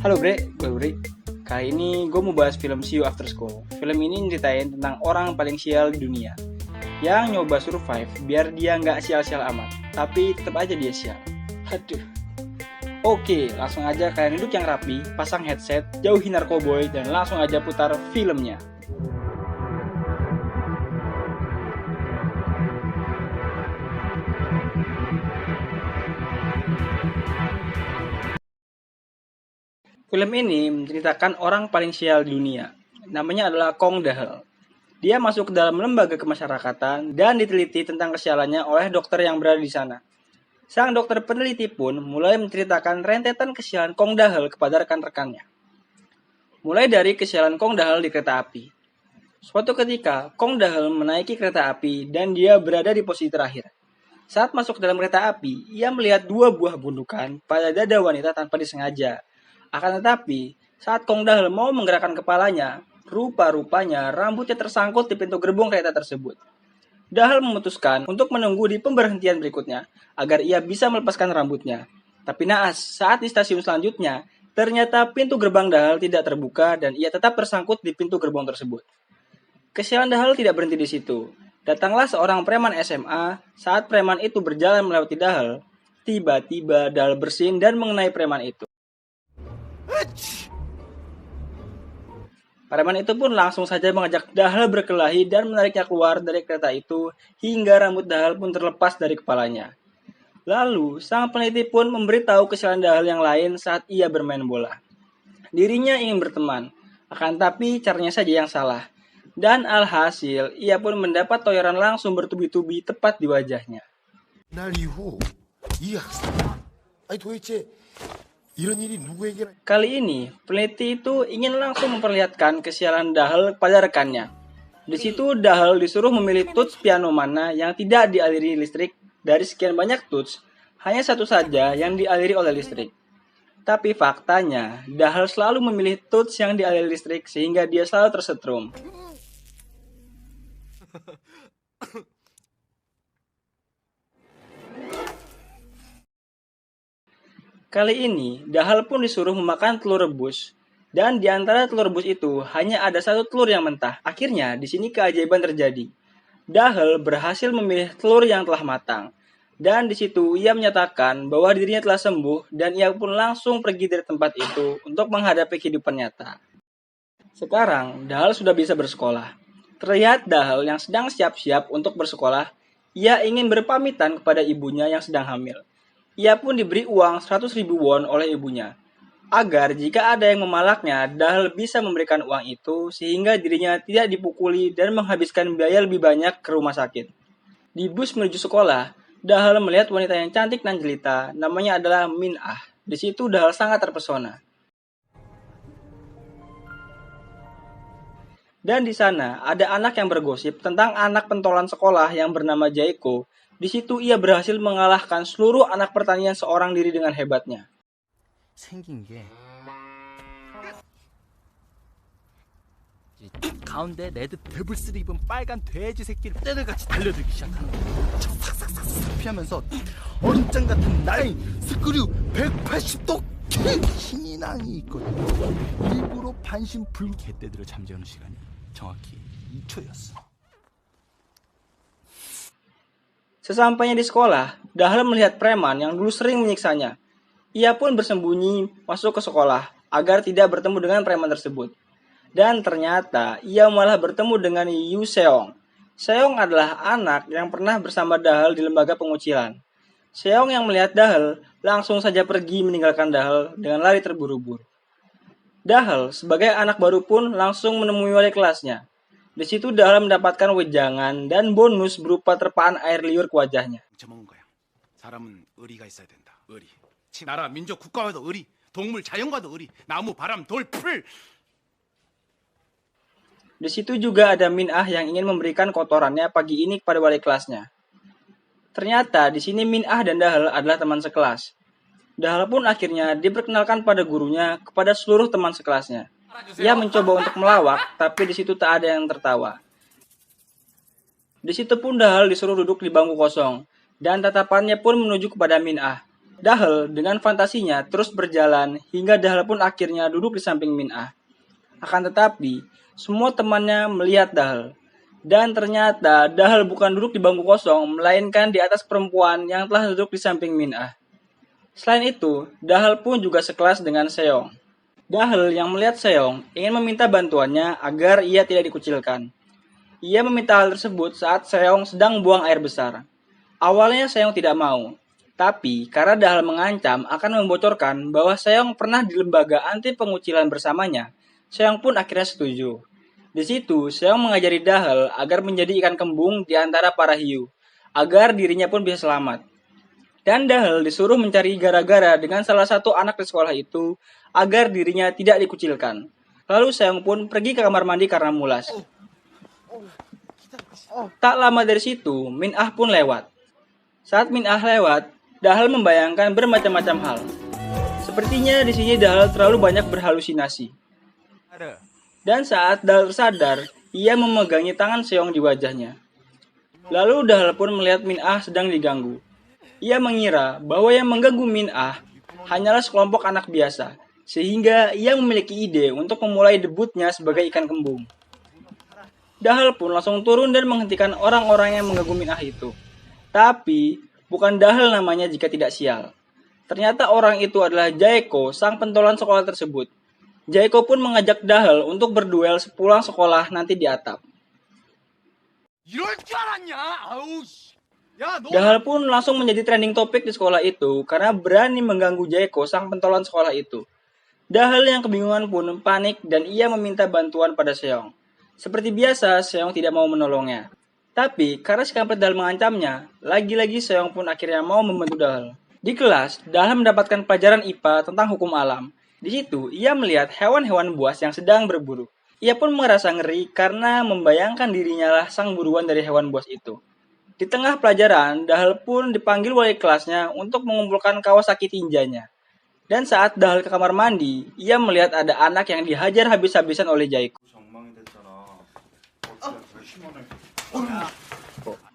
Halo bre, gue Bre. Kali ini gue mau bahas film See You After School. Film ini nyeritain tentang orang paling sial di dunia yang nyoba survive biar dia nggak sial-sial amat, tapi tetap aja dia sial. Aduh. Oke, langsung aja kalian duduk yang rapi, pasang headset, jauhi narkoboy, dan langsung aja putar filmnya. Film ini menceritakan orang paling sial di dunia. Namanya adalah Kong Dahel. Dia masuk ke dalam lembaga kemasyarakatan dan diteliti tentang kesialannya oleh dokter yang berada di sana. Sang dokter peneliti pun mulai menceritakan rentetan kesialan Kong Dahel kepada rekan-rekannya. Mulai dari kesialan Kong Dahel di kereta api. Suatu ketika, Kong Dahel menaiki kereta api dan dia berada di posisi terakhir. Saat masuk ke dalam kereta api, ia melihat dua buah gundukan pada dada wanita tanpa disengaja. Akan tetapi, saat Kong Dahel mau menggerakkan kepalanya, rupa-rupanya rambutnya tersangkut di pintu gerbong kereta tersebut. Dahel memutuskan untuk menunggu di pemberhentian berikutnya agar ia bisa melepaskan rambutnya. Tapi naas, saat di stasiun selanjutnya, ternyata pintu gerbang Dahel tidak terbuka dan ia tetap tersangkut di pintu gerbong tersebut. Kesialan Dahel tidak berhenti di situ. Datanglah seorang preman SMA. Saat preman itu berjalan melewati Dahel, tiba-tiba Dahel bersin dan mengenai preman itu. Preman itu pun langsung saja mengajak Dahel berkelahi dan menariknya keluar dari kereta itu hingga rambut Dahel pun terlepas dari kepalanya. Lalu, sang peneliti pun memberitahu kesialan Dahel yang lain saat ia bermain bola. Dirinya ingin berteman, akan tapi caranya saja yang salah. Dan alhasil, ia pun mendapat toyoran langsung bertubi-tubi tepat di wajahnya. 날 이후 이 학생 아니 도대체 이런 일이 누구에게나 Kali ini, peneliti itu ingin langsung memperlihatkan kesialan Dahel kepada rekannya. Di situ Dahel disuruh memilih tuts piano mana yang tidak dialiri listrik. Dari sekian banyak tuts, hanya satu saja yang dialiri oleh listrik. Tapi faktanya, Dahel selalu memilih tuts yang dialiri listrik sehingga dia selalu tersetrum. Kali ini, Dahel pun disuruh memakan telur rebus, dan di antara telur rebus itu hanya ada satu telur yang mentah. Akhirnya, di sini keajaiban terjadi. Dahel berhasil memilih telur yang telah matang, dan di situ ia menyatakan bahwa dirinya telah sembuh dan ia pun langsung pergi dari tempat itu untuk menghadapi kehidupan nyata. Sekarang, Dahel sudah bisa bersekolah. Terlihat Dahel yang sedang siap-siap untuk bersekolah, ia ingin berpamitan kepada ibunya yang sedang hamil. Ia pun diberi uang 100.000 won oleh ibunya, agar jika ada yang memalaknya, Dahel bisa memberikan uang itu sehingga dirinya tidak dipukuli dan menghabiskan biaya lebih banyak ke rumah sakit. Di bus menuju sekolah, Dahel melihat wanita yang cantik dan jelita, namanya adalah Min Ah. Di situ Dahel sangat terpesona. Dan di sana ada anak yang bergosip tentang anak pentolan sekolah yang bernama Jaiko. Di situ ia berhasil mengalahkan seluruh anak pertanian seorang diri dengan hebatnya. 생긴 게 가운데 레드 데블스를 입은 빨간 돼지 새끼를 떼들같이 달려들기 시작하는 거야. 싹싹싹싹 피하면서 얼음장 같은 나인 스크류 180도 신이 낭이 있거든. 일부러 반신불 개떼들을 잠재우는 시간이 정확히 2초였어. Sesampainya di sekolah, Dahel melihat preman yang dulu sering menyiksanya. Ia pun bersembunyi masuk ke sekolah agar tidak bertemu dengan preman tersebut. Dan ternyata ia malah bertemu dengan Yu Seong. Seong adalah anak yang pernah bersama Dahel di lembaga pengucilan. Seong yang melihat Dahel langsung saja pergi meninggalkan Dahel dengan lari terburu-buru. Dahel sebagai anak baru pun langsung menemui wali kelasnya. Di situ Dahel mendapatkan wejangan dan bonus berupa terpaan air liur ke wajahnya. 정쳐먹은 거야. 사람은 의리가 있어야 된다. 의리. 나라, 민족, 국가와도 의리. 동물, 자연과도 의리. 나무, 바람, 돌, 풀. Di situ juga ada Min Ah yang ingin memberikan kotorannya pagi ini kepada wali kelasnya. Ternyata di sini Min Ah dan Dahel adalah teman sekelas. Dahel pun akhirnya diperkenalkan pada gurunya kepada seluruh teman sekelasnya. Ia mencoba untuk melawak, tapi di situ tak ada yang tertawa. Di situ pun Dahel disuruh duduk di bangku kosong, dan tatapannya pun menuju kepada Min Ah. Dahel dengan fantasinya terus berjalan hingga Dahel pun akhirnya duduk di samping Min-ah. Akan tetapi, semua temannya melihat Dahel. Dan ternyata Dahel bukan duduk di bangku kosong, melainkan di atas perempuan yang telah duduk di samping Min-ah. Selain itu, Dahel pun juga sekelas dengan Seong. Dahel yang melihat Seong ingin meminta bantuannya agar ia tidak dikucilkan. Ia meminta hal tersebut saat Seong sedang buang air besar. Awalnya Seong tidak mau, tapi karena Dahel mengancam akan membocorkan bahwa Seong pernah di lembaga anti pengucilan bersamanya, Seong pun akhirnya setuju. Di situ, Seong mengajari Dahel agar menjadi ikan kembung di antara para hiu, agar dirinya pun bisa selamat. Dan Dahel disuruh mencari gara-gara dengan salah satu anak di sekolah itu, agar dirinya tidak dikucilkan. Lalu Seong pun pergi ke kamar mandi karena mulas. Tak lama dari situ, Min-ah pun lewat. Saat Min-ah lewat, Dahel membayangkan bermacam-macam hal. Sepertinya di sini Dahel terlalu banyak berhalusinasi. Dan saat Dahel sadar, ia memegangi tangan Seong di wajahnya. Lalu Dahel pun melihat Min-ah sedang diganggu. Ia mengira bahwa yang mengganggu Min-ah hanyalah sekelompok anak biasa, sehingga ia memiliki ide untuk memulai debutnya sebagai ikan kembung. Dahel pun langsung turun dan menghentikan orang-orang yang mengganggu Min-ah itu. Tapi, bukan Dahel namanya jika tidak sial. Ternyata orang itu adalah Jaeko, sang pentolan sekolah tersebut. Jaeko pun mengajak Dahel untuk berduel sepulang sekolah nanti di atap. Dahel pun langsung menjadi trending topik di sekolah itu karena berani mengganggu Jaeko, sang pentolan sekolah itu. Dahel yang kebingungan pun panik dan ia meminta bantuan pada Seong. Seperti biasa, Seong tidak mau menolongnya. Tapi karena si kampret Dahel mengancamnya, lagi-lagi Seong pun akhirnya mau membantu Dahel. Di kelas, Dahel mendapatkan pelajaran IPA tentang hukum alam. Di situ, ia melihat hewan-hewan buas yang sedang berburu. Ia pun merasa ngeri karena membayangkan dirinya lah sang buruan dari hewan buas itu. Di tengah pelajaran, Dahel pun dipanggil wali kelasnya untuk mengumpulkan Kawasaki tinjanya. Dan saat Dahel ke kamar mandi, ia melihat ada anak yang dihajar habis-habisan oleh Jaeko.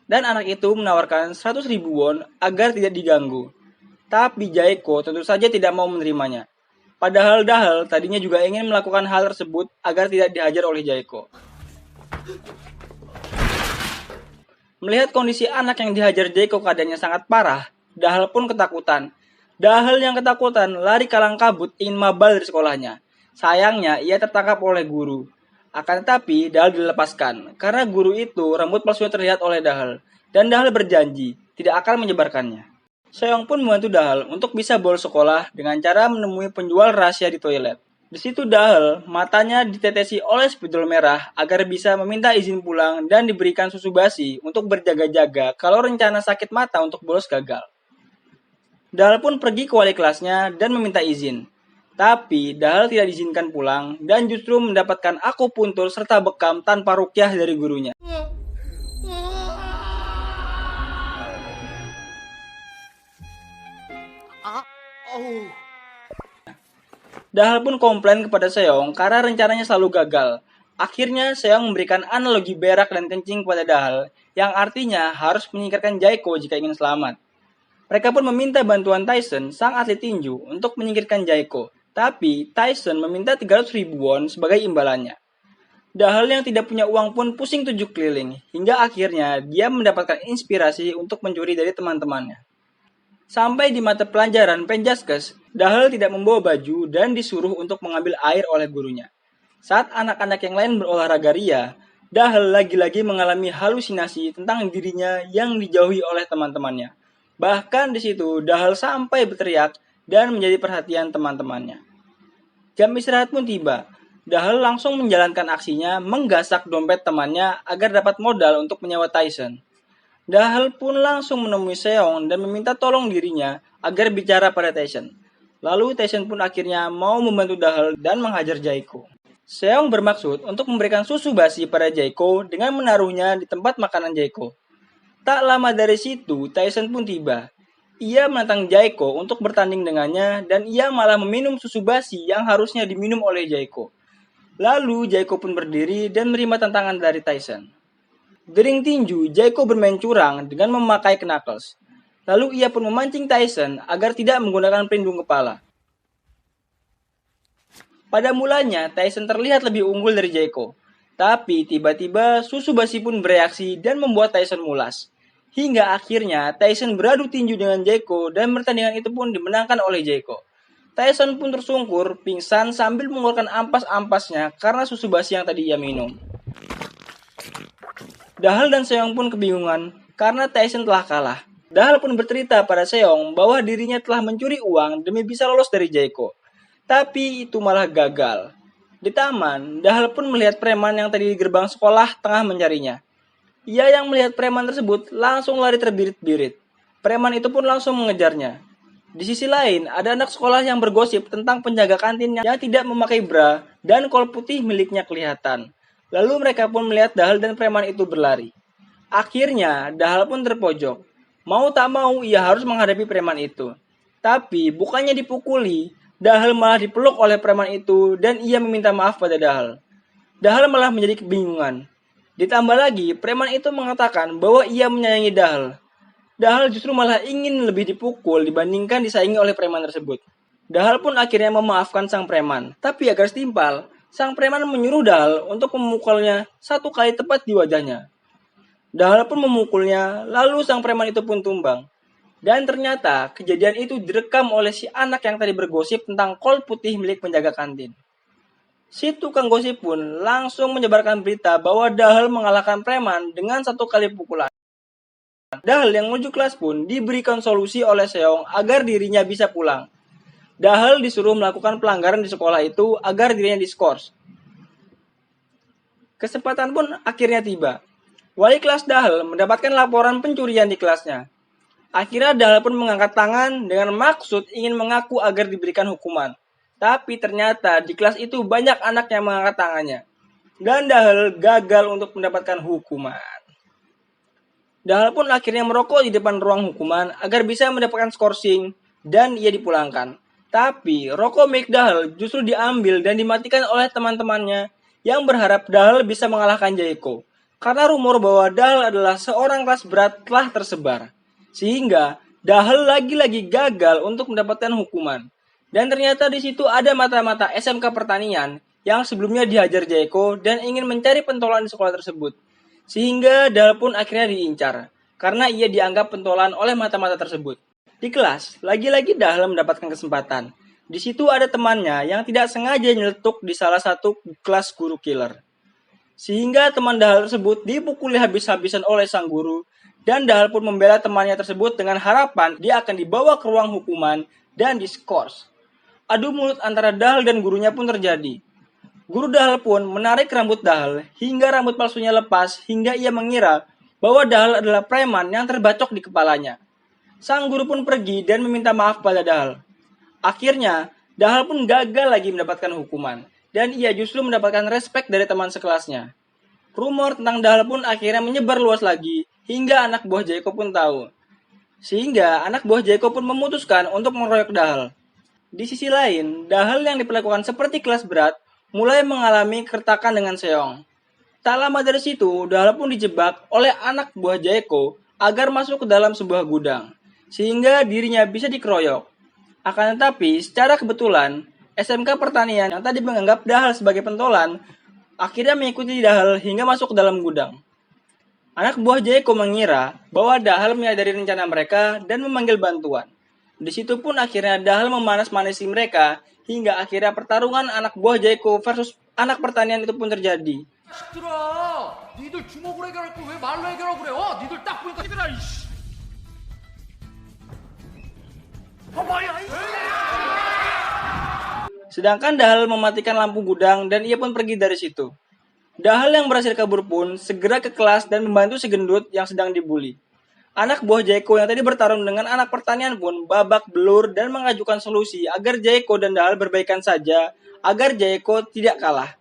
Dan anak itu menawarkan 100.000 won agar tidak diganggu. Tapi Jaeko tentu saja tidak mau menerimanya. Padahal Dahel tadinya juga ingin melakukan hal tersebut agar tidak dihajar oleh Jaeko. Melihat kondisi anak yang dihajar Jaeko keadaannya sangat parah, Dahel pun ketakutan. Dahel yang ketakutan lari kalang kabut ingin mabal dari sekolahnya. Sayangnya ia tertangkap oleh guru. Akan tetapi Dahel dilepaskan karena guru itu rambut palsunya terlihat oleh Dahel. Dan Dahel berjanji tidak akan menyebarkannya. Seong pun membantu Dahel untuk bisa bolos sekolah dengan cara menemui penjual rahasia di toilet. Di situ Dahel matanya ditetesi oleh spidol merah agar bisa meminta izin pulang dan diberikan susu basi untuk berjaga-jaga kalau rencana sakit mata untuk bolos gagal. Dahel pun pergi ke wali kelasnya dan meminta izin. Tapi Dahel tidak diizinkan pulang dan justru mendapatkan akupuntur serta bekam tanpa rukyah dari gurunya. Dahel pun komplain kepada Seong karena rencananya selalu gagal. Akhirnya Seong memberikan analogi berak dan kencing kepada Dahel yang artinya harus menyingkirkan Jaeko jika ingin selamat. Mereka pun meminta bantuan Tyson, sang atlet tinju, untuk menyingkirkan Jaeko. Tapi Tyson meminta 300.000 won sebagai imbalannya. Dahel yang tidak punya uang pun pusing 7 keliling, hingga akhirnya dia mendapatkan inspirasi untuk mencuri dari teman-temannya. Sampai di mata pelajaran Penjaskes, Dahel tidak membawa baju dan disuruh untuk mengambil air oleh gurunya. Saat anak-anak yang lain berolahraga ria, Dahel lagi-lagi mengalami halusinasi tentang dirinya yang dijauhi oleh teman-temannya. Bahkan di situ Dahel sampai berteriak dan menjadi perhatian teman-temannya. Jam istirahat pun tiba. Dahel langsung menjalankan aksinya menggasak dompet temannya agar dapat modal untuk menyewa Tyson. Dahel pun langsung menemui Seong dan meminta tolong dirinya agar bicara pada Tyson. Lalu Tyson pun akhirnya mau membantu Dahel dan menghajar Jaeko. Seong bermaksud untuk memberikan susu basi pada Jaeko dengan menaruhnya di tempat makanan Jaeko. Tak lama dari situ, Tyson pun tiba. Ia menantang Jaeko untuk bertanding dengannya dan ia malah meminum susu basi yang harusnya diminum oleh Jaeko. Lalu Jaeko pun berdiri dan menerima tantangan dari Tyson. Di ring tinju, Jaeko bermain curang dengan memakai knuckles. Lalu ia pun memancing Tyson agar tidak menggunakan pelindung kepala. Pada mulanya, Tyson terlihat lebih unggul dari Jayco. Tapi tiba-tiba Susu Basi pun bereaksi dan membuat Tyson mulas. Hingga akhirnya Tyson beradu tinju dengan Jayco dan pertandingan itu pun dimenangkan oleh Jayco. Tyson pun tersungkur, pingsan sambil mengeluarkan ampas-ampasnya karena susu basi yang tadi ia minum. Dahal dan Seong pun kebingungan karena Tyson telah kalah. Dahal pun bercerita pada Seong bahwa dirinya telah mencuri uang demi bisa lolos dari Jayco. Tapi itu malah gagal. Di taman, Dahal pun melihat preman yang tadi di gerbang sekolah tengah mencarinya. Ia yang melihat preman tersebut langsung lari terbirit-birit. Preman itu pun langsung mengejarnya. Di sisi lain, ada anak sekolah yang bergosip tentang penjaga kantin yang tidak memakai bra dan kol putih miliknya kelihatan. Lalu mereka pun melihat Dahal dan preman itu berlari. Akhirnya, Dahal pun terpojok. Mau tak mau, ia harus menghadapi preman itu. Tapi, bukannya dipukuli, Dahal malah dipeluk oleh preman itu dan ia meminta maaf pada Dahal. Dahal malah menjadi kebingungan. Ditambah lagi, preman itu mengatakan bahwa ia menyayangi Dahal. Dahal justru malah ingin lebih dipukul dibandingkan disaingi oleh preman tersebut. Dahal pun akhirnya memaafkan sang preman. Tapi agar setimpal, sang preman menyuruh Dahal untuk memukulnya 1 kali tepat di wajahnya. Dahal pun memukulnya, lalu sang preman itu pun tumbang. Dan ternyata kejadian itu direkam oleh si anak yang tadi bergosip tentang kol putih milik penjaga kantin. Si tukang gosip pun langsung menyebarkan berita bahwa Dahal mengalahkan preman dengan 1 kali pukulan. Dahal yang menuju kelas pun diberikan solusi oleh Seong agar dirinya bisa pulang. Dahal disuruh melakukan pelanggaran di sekolah itu agar dirinya diskors. Kesempatan pun akhirnya tiba. Wali kelas Dahal mendapatkan laporan pencurian di kelasnya. Akhirnya Dahal pun mengangkat tangan dengan maksud ingin mengaku agar diberikan hukuman. Tapi ternyata di kelas itu banyak anak yang mengangkat tangannya. Dan Dahal gagal untuk mendapatkan hukuman. Dahal pun akhirnya merokok di depan ruang hukuman agar bisa mendapatkan skorsing dan ia dipulangkan. Tapi rokok milik Dahal justru diambil dan dimatikan oleh teman-temannya yang berharap Dahal bisa mengalahkan Jayco. Karena rumor bahwa Dahal adalah seorang kelas berat telah tersebar. Sehingga Dahal lagi-lagi gagal untuk mendapatkan hukuman. Dan ternyata di situ ada mata-mata SMK Pertanian yang sebelumnya dihajar Jayco dan ingin mencari pentolan di sekolah tersebut. Sehingga Dahal pun akhirnya diincar karena ia dianggap pentolan oleh mata-mata tersebut. Di kelas, lagi-lagi Dahal mendapatkan kesempatan. Di situ ada temannya yang tidak sengaja nyeletuk di salah satu kelas guru killer. Sehingga teman Dahal tersebut dipukuli habis-habisan oleh sang guru dan Dahal pun membela temannya tersebut dengan harapan dia akan dibawa ke ruang hukuman dan diskors. Adu mulut antara Dahal dan gurunya pun terjadi. Guru Dahal pun menarik rambut Dahal hingga rambut palsunya lepas hingga ia mengira bahwa Dahal adalah preman yang terbacok di kepalanya. Sang guru pun pergi dan meminta maaf pada Dahal. Akhirnya, Dahal pun gagal lagi mendapatkan hukuman dan ia justru mendapatkan respek dari teman sekelasnya. Rumor tentang Dahal pun akhirnya menyebar luas lagi hingga anak buah Jayco pun tahu. Sehingga anak buah Jayco pun memutuskan untuk mengeroyok Dahal. Di sisi lain, Dahal yang diperlakukan seperti kelas berat mulai mengalami keretakan dengan Seong. Tak lama dari situ, Dahal pun dijebak oleh anak buah Jayco agar masuk ke dalam sebuah gudang, sehingga dirinya bisa dikeroyok. Akan tetapi, secara kebetulan, SMK Pertanian yang tadi menganggap Dahal sebagai pentolan, akhirnya mengikuti Dahal hingga masuk ke dalam gudang. Anak buah Jayco mengira bahwa Dahal menyadari rencana mereka dan memanggil bantuan. Di situ pun akhirnya Dahal memanas-manasi mereka hingga akhirnya pertarungan anak buah Jayco versus anak pertanian itu pun terjadi. 시끄러! 니들 주먹으로 해결할 걸 왜 말로 해결하고 그래? 니들 딱 보니까 얘들아 이씨! 봐봐야 Sedangkan Dahal mematikan lampu gudang dan ia pun pergi dari situ. Dahal yang berhasil kabur pun segera ke kelas dan membantu si gendut yang sedang dibully. Anak buah Jayco yang tadi bertarung dengan anak pertanian pun babak belur dan mengajukan solusi agar Jayco dan Dahal berbaikan saja agar Jayco tidak kalah.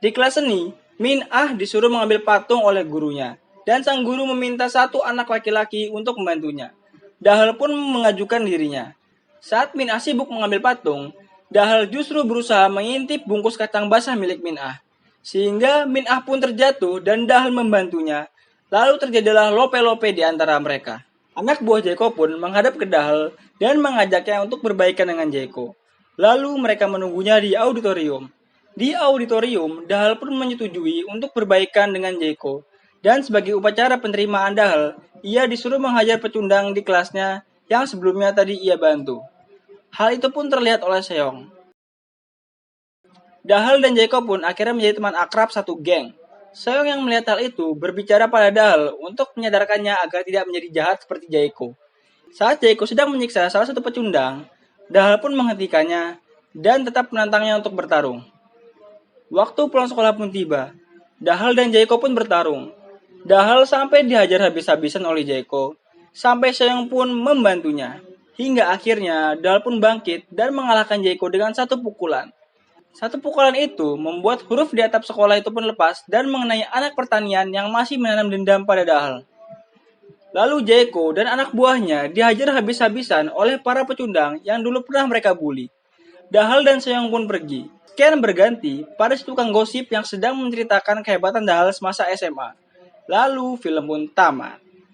Di kelas seni, Min Ah disuruh mengambil patung oleh gurunya dan sang guru meminta satu anak laki-laki untuk membantunya. Dahal pun mengajukan dirinya. Saat Min Ah sibuk mengambil patung, Dahal justru berusaha mengintip bungkus kacang basah milik Min Ah. Sehingga Min Ah pun terjatuh dan Dahal membantunya. Lalu terjadilah lope-lope di antara mereka. Anak buah Jaeko pun menghadap ke Dahel dan mengajaknya untuk berbaikan dengan Jaeko. Lalu mereka menunggunya di auditorium. Di auditorium, Dahel pun menyetujui untuk berbaikan dengan Jaeko. Dan sebagai upacara penerimaan Dahel, ia disuruh menghajar pecundang di kelasnya yang sebelumnya tadi ia bantu. Hal itu pun terlihat oleh Seong. Dahel dan Jaeko pun akhirnya menjadi teman akrab satu geng. Seong yang melihat hal itu berbicara pada Dahel untuk menyadarkannya agar tidak menjadi jahat seperti Jaeko. Saat Jaeko sedang menyiksa salah satu pecundang, Dahel pun menghentikannya dan tetap menantangnya untuk bertarung. Waktu pulang sekolah pun tiba. Dahel dan Jaeko pun bertarung. Dahel sampai dihajar habis-habisan oleh Jaeko, sampai Seong pun membantunya. Hingga akhirnya Dahel pun bangkit dan mengalahkan Jaeko dengan satu pukulan. Satu pukulan itu membuat huruf di atap sekolah itu pun lepas dan mengenai anak pertanian yang masih menanam dendam pada Dahel. Lalu Jaeko dan anak buahnya dihajar habis-habisan oleh para pecundang yang dulu pernah mereka bully. Dahel dan Seong pun pergi. Sekian berganti pada si tukang gosip yang sedang menceritakan kehebatan Dahel semasa SMA. Lalu film pun tamat.